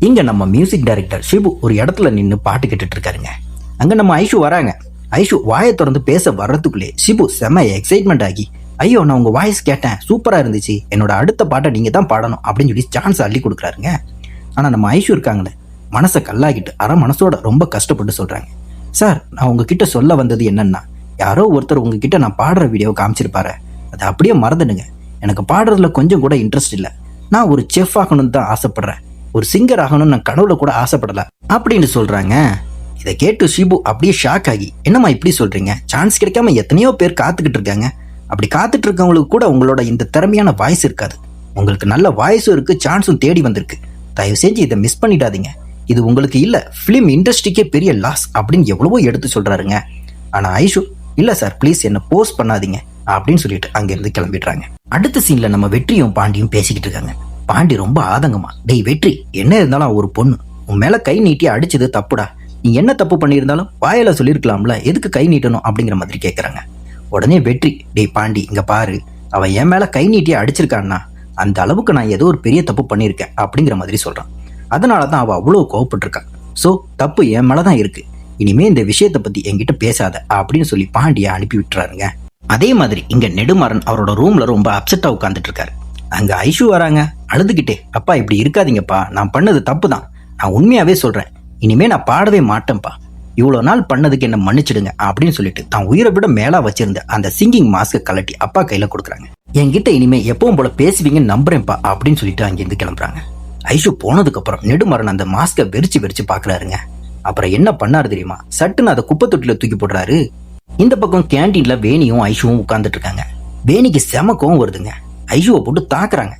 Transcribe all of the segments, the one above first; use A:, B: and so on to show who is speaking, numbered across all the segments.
A: இங்க நம்ம music director Shibu ஒரு இடத்துல நின்று பாட்டு கேட்டுட்டு இருக்காருங்க. அங்க நம்ம ஐஷு வராங்க. ஐஷு வாயை திறந்து பேச வர்றதுக்குள்ளே ஷிபு செம்ம எக்ஸைட்மெண்ட் ஆகி, ஐயோ நான் உங்க வாய்ஸ் கேட்டேன், சூப்பரா இருந்துச்சு, என்னோட அடுத்த பாட்டை நீங்க தான் பாடணும் அப்படின்னு சொல்லி சான்ஸ் அள்ளி கொடுக்குறாருங்க. ஆனா நம்ம ஐஷு இருக்காங்களே, மனசை கல்லாகிட்டு அரை மனசோட ரொம்ப கஷ்டப்பட்டு சொல்றாங்க, சார் நான் உங்ககிட்ட சொல்ல வந்தது என்னன்னா, யாரோ ஒருத்தர் உங்ககிட்ட நான் பாடுற வீடியோவை காமிச்சிருப்பாரு, அதை அப்படியே மறந்துடுங்க. எனக்கு பாடுறதுல கொஞ்சம் கூட இன்ட்ரெஸ்ட் இல்லை. நான் ஒரு செஃப் ஆகணும்னு தான் ஆசைப்படுறேன், ஒரு சிங்கர் ஆகணும்னு நான் கடவுளை கூட ஆசைப்படல அப்படின்னு சொல்றாங்க. இதை கேட்டு ஷிபு அப்படியே ஷாக் ஆகி, என்னம்மா இப்படி சொல்றீங்க, சான்ஸ் கிடைக்காம எத்தனையோ பேர் காத்துக்கிட்டு இருக்காங்க, அப்படி காத்துட்டு இருக்கவங்களுக்கு கூட உங்களோட இந்த திறமையான வாய்ஸ் இருக்காது. உங்களுக்கு நல்ல வாய்ஸும் இருக்கு, சான்ஸும் தேடி வந்திருக்கு. தயவு செஞ்சு இதை மிஸ் பண்ணிடாதீங்க. இது உங்களுக்கு இல்ல, பிலிம் இண்டஸ்ட்ரிக்கே பெரிய லாஸ் அப்படின்னு எவ்வளவோ எடுத்து சொல்றாருங்க. ஆனா ஐஷு, இல்ல சார் ப்ளீஸ் என்ன போஸ்ட் பண்ணாதீங்க அப்படின்னு சொல்லிட்டு அங்கிருந்து கிளம்பிடுறாங்க. அடுத்த சீன்ல நம்ம வெற்றியும் பாண்டியும் பேசிக்கிட்டு இருக்காங்க. பாண்டி ரொம்ப ஆதங்கமா, டேய் வெற்றி, என்ன இருந்தாலும் ஒரு பொண்ணு, உன் மேல கை நீட்டி அடிச்சது தப்புடா, நீ என்ன தப்பு பண்ணியிருந்தாலும் வாயில சொல்லியிருக்கலாம்ல, எதுக்கு கை நீட்டணும் அப்படிங்கிற மாதிரி கேட்கறாங்க. உடனே வெற்றி, டேய் பாண்டி இங்க பாரு, அவன் என் மேல கை நீட்டி அடிச்சிருக்கான்னா அந்த அளவுக்கு நான் ஏதோ ஒரு பெரிய தப்பு பண்ணியிருக்கேன் அப்படிங்கிற மாதிரி சொல்றான். அதனாலதான் அவ அவ்வளவு கோவப்பட்டிருக்கான். சோ தப்பு என் மேலதான் இருக்கு, இனிமே இந்த விஷயத்தை பத்தி என்கிட்ட பேசாத அப்படின்னு சொல்லி பாண்டிய அனுப்பி விட்டுறாருங்க. அதே மாதிரி இங்க நெடுமாறன் அவரோட ரூம்ல ரொம்ப அப்செட்டா உட்காந்துட்டு இருக்காரு. அங்க ஐஷு வராங்க, அழுதுகிட்டே, அப்பா இப்படி இருக்காதீங்கப்பா, நான் பண்ணது தப்பு தான், நான் உண்மையாவே சொல்றேன், இனிமே நான் பாடவே மாட்டேன்ப்பா, இவ்வளவு நாள் பண்ணதுக்கு என்ன மன்னிச்சிடுங்க அப்படின்னு சொல்லிட்டு தான் உயிரை விட மேலா வச்சிருந்த அந்த சிங்கிங் மாஸ்க கலட்டி அப்பா கையில கொடுக்குறாங்க. என்கிட்ட இனிமே எப்பவும் போல பேசுவீங்கன்னு நம்புறேன்ப்பா அப்படின்னு சொல்லிட்டு அங்கிருந்து கிளம்புறாங்க. ஐஷு போனதுக்கு அப்புறம் நெடுமாறன் அந்த மாஸ்க வெறிச்சு வெறிச்சு பாக்குறாருங்க. அப்புறம் என்ன பண்ணாரு தெரியுமா, சட்டுன்னு அதை குப்பை தொட்டில தூக்கி போடுறாரு. இந்த பக்கம் கேண்டீன்ல வேணியும் ஐஷுவும் உட்கார்ந்துட்டு இருக்காங்க. வேணிக்கு செம கோவம் வருதுங்க. ஐஷுவை போட்டு தாக்குறாங்க.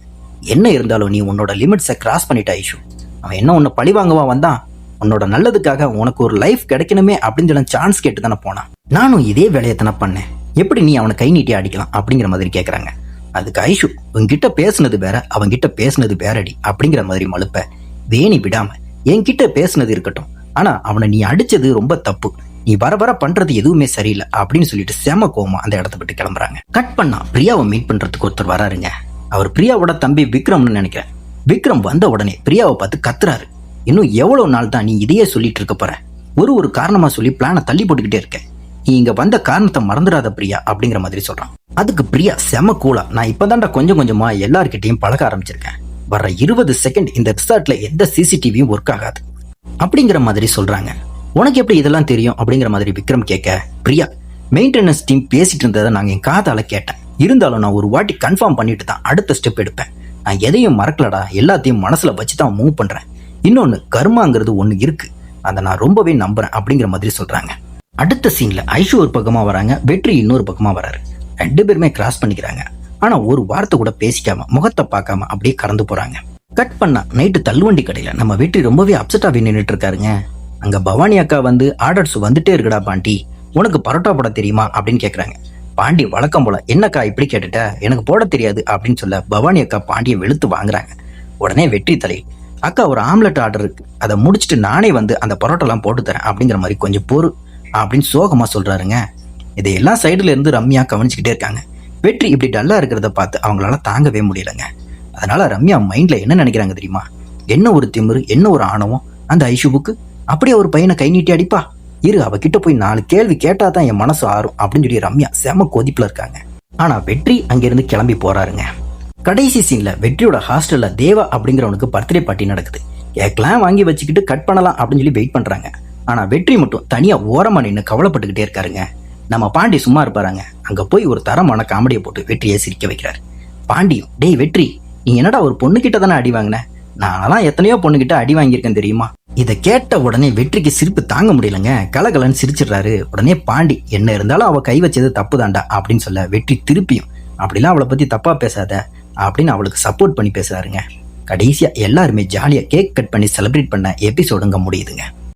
A: என்ன இருந்தாலும் நீ உன்னோட லிமிட்ஸை கிராஸ் பண்ணிட்ட ஐஷு, அவன் என்ன உன்னை பழி வாங்கவா வந்தான், உன்னோட நல்லதுக்காக உனக்கு ஒரு லைஃப் கிடைக்கணுமே அப்படின்னு சொல்லி சான்ஸ் கேட்டு தானே போனான், நானும் இதே வேலையை தானே பண்ணேன், எப்படி நீ அவனை கை நீட்டி அடிக்கலாம் அப்படிங்கிற மாதிரி கேட்கறாங்க. அதுக்கு ஐஷு, உன்கிட்ட பேசுனது வேற அவன்கிட்ட பேசுனது வேறடி அப்படிங்கிற மாதிரி மழுப்ப வேணி விடாம, என்கிட்ட பேசுனது இருக்கட்டும், ஆனா அவனை நீ அடிச்சது ரொம்ப தப்பு, நீ வர வர பண்றது எதுவுமே சரியில்லை அப்படின்னு சொல்லிட்டு செம கோவமா அந்த இடத்த விட்டு கிளம்புறாங்க. கட் பண்ணா பிரியாவை மீட் பண்றதுக்கு ஒருத்தர் வராருங்க. அவர் பிரியாவோட தம்பி விக்ரம்னு நினைக்கிறேன். விக்ரம் வந்த உடனே பிரியாவை பார்த்து கத்துறாரு, இன்னும் எவ்வளவு நாள் தான் நீ இதையே சொல்லிட்டு இருக்க போற, ஒரு காரணமா சொல்லி பிளானை தள்ளி போட்டுக்கிட்டே இருக்க, நீ இங்க வந்த காரணத்தை மறந்துடாத பிரியா அப்படிங்கிற மாதிரி சொல்றான். அதுக்கு பிரியா செம கூலா, நான் இப்பதான்டா கொஞ்சம் கொஞ்சமா எல்லார்கிட்டையும் பழக ஆரம்பிச்சிருக்கேன், வர்ற 20 செகண்ட் இந்த ரிசார்ட்ல எந்த சிசிடிவியும் ஒர்க் ஆகாது அப்படிங்கிற மாதிரி சொல்றாங்க. உனக்கு எப்படி இதெல்லாம் தெரியும் அப்படிங்கிற மாதிரி விக்ரம் கேட்க, பிரியா மெயின்டெனன்ஸ் டீம் பேசிட்டு இருந்ததை நாங்க என் காதால கேட்டேன், இருந்தாலும் நான் ஒரு வாட்டி கன்ஃபார்ம் பண்ணிட்டு தான் அடுத்த ஸ்டெப் எடுப்பேன், நான் எதையும் மறக்கலடா, எல்லாத்தையும் மனசுல வச்சுதான் மூவ் பண்றேன், இன்னொன்னு கர்மாங்கிறது ஒண்ணு இருக்கு, அதை நான் ரொம்பவே நம்புறேன் அப்படிங்கிற மாதிரி சொல்றாங்க. அடுத்த சீன்ல ஐஷு ஒரு பக்கமா வராங்க, வெற்றி இன்னொரு பக்கமா வராரு. 2 பேருமே கிராஸ் பண்ணிக்கிறாங்க. ஆனா ஒரு வார்த்தை கூட பேசிக்காம முகத்தை பார்க்காம அப்படியே கடந்து போறாங்க. கட் பண்ணா நைட்டு தள்ளுவண்டி கடையில நம்ம வெற்றி ரொம்பவே அப்செட்டாவே நின்றுட்டு இருக்காருங்க. அங்க பவானி அக்கா வந்து, ஆர்டர்ஸ் வந்துட்டே இருக்குடா பாண்டி, உனக்கு பரோட்டா போட தெரியுமா அப்படின்னு கேக்குறாங்க. பாண்டி வழக்கம் போல, என்னக்கா இப்படி கேட்டுட்ட, எனக்கு போட தெரியாது அப்படின்னு சொல்ல பவானி அக்கா பாண்டியை வெளுத்து வாங்குறாங்க. உடனே வெற்றி தலை, அக்கா ஒரு ஆம்லெட் ஆர்டர் இருக்கு, அதை முடிச்சுட்டு நானே வந்து அந்த பரோட்டெல்லாம் போட்டு தரேன் அப்படிங்கிற மாதிரி கொஞ்சம் பொறு அப்படின்னு சோகமா சொல்றாருங்க. இதையெல்லாம் சைடுல இருந்து ரம்யா கவனிச்சுக்கிட்டே இருக்காங்க. வெற்றி இப்படி டல்லா இருக்கிறத பார்த்து அவங்களால தாங்கவே முடியலங்க. அதனால ரம்யா மைண்ட்ல என்ன நினைக்கிறாங்க தெரியுமா, என்ன ஒரு திமிரு, என்ன ஒரு ஆணவம் அந்த ஐஷுவுக்கு, அப்படியே ஒரு பையனை கை நீட்டி அடிப்பா, இரு அவகிட்ட போய் 4 கேள்வி கேட்டாதான் என் மனசு ஆறும் அப்படின்னு சொல்லி ரம்யா செம கொதிப்புல இருக்காங்க. ஆனா வெற்றி அங்கிருந்து கிளம்பி போறாருங்க. கடைசி சீன்ல வெற்றியோட ஹாஸ்டல்ல தேவா அப்படிங்கிறவனுக்கு பர்த்டே பார்ட்டி நடக்குது. கேக்லாம் வாங்கி வச்சுக்கிட்டு கட் பண்ணலாம் அப்படின்னு சொல்லி வெயிட் பண்றாங்க. ஆனா வெற்றி மட்டும் தனியா ஓரமா நின்று கவலைப்பட்டுக்கிட்டே இருக்காருங்க. நம்ம பாண்டி சும்மா இருப்பாருங்க. அங்க போய் ஒரு தரமான காமெடியை போட்டு வெற்றியை சிரிக்க வைக்கிறாரு. பாண்டியும், டேய் வெற்றி, நீ என்னடா ஒரு பொண்ணுகிட்ட தானே அடி வாங்கின, நான்லாம் எத்தனையோ பொண்ணுகிட்ட அடி வாங்கியிருக்கேன் தெரியுமா. இதை கேட்ட உடனே வெற்றிக்கு சிரிப்பு தாங்க முடியலங்க. கலகலன்னு சிரிச்சிடுறாரு. உடனே பாண்டி, என்ன இருந்தாலும் அவ கை வச்சது தப்பு தாண்டா அப்படின்னு சொல்ல வெற்றி திருப்பியும், அப்படிலாம் அவளை பத்தி தப்பா பேசாத அப்படின்னு அவளுக்கு சப்போர்ட் பண்ணி பேசுறாருங்க. கடைசியா எல்லாருமே ஜாலியா கேக் கட் பண்ணி செலிப்ரேட் பண்ண எபிசோடுங்க முடியுதுங்க.